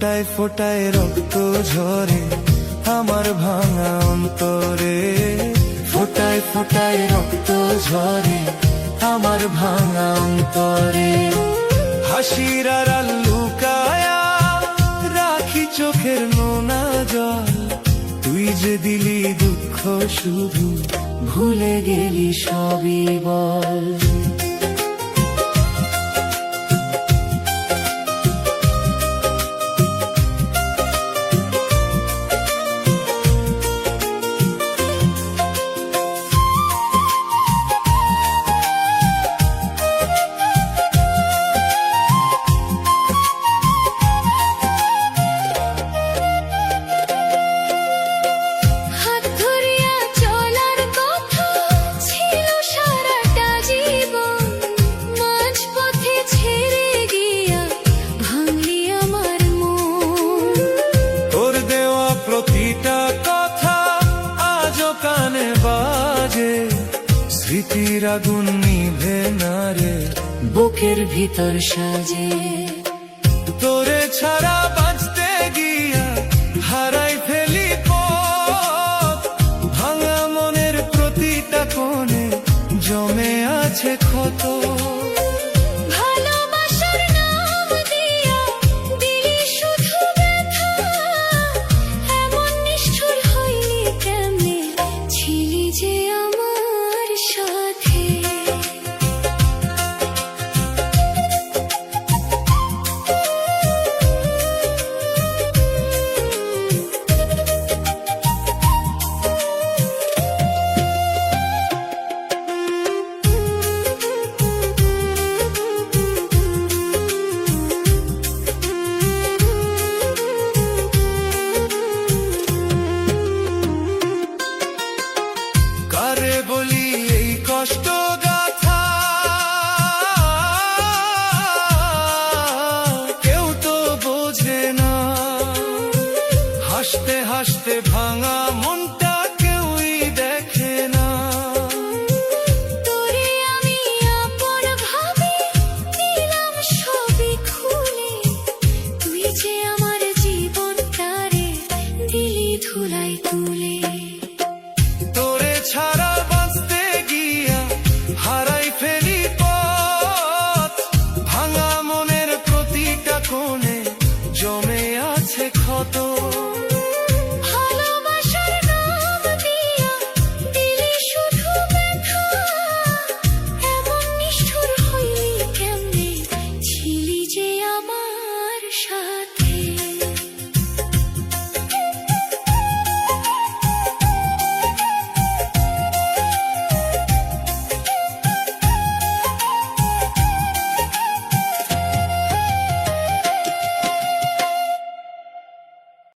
ফোটায় ফোটায় রক্ত ঝরে আমার ভাঙা অন্তরে, ফোটায় ফোটায় রক্ত ঝরে আমার ভাঙা অন্তরে। হাসির আড়াল লুকায়া রাখি চোখের নোনা জল, তুই যে দিলি দুঃখ শুধু ভুলে গেলি সবই বল। প্রতিটা কথা আজও কানে বাজে, স্মৃতির আগুন নিভে না রে বুকের ভিতর সাজে। তোরে ছাড়া বাঁচতে গিয়া হারাই ফেলি পথ, ভাঙা মনের প্রতিটা কোণে জমে আছে ক্ষত। কারে বলি এই কষ্ট গাথা, কেউ তো বোঝে না। হাসতে হাসতে ভাঙা মনটা কেউই দেখে না। তোরে আমি আপন ভাবে দিলাম সবই খুলে, তুই যে আমার জীবনটারে দিলি ধুলাই তুলে।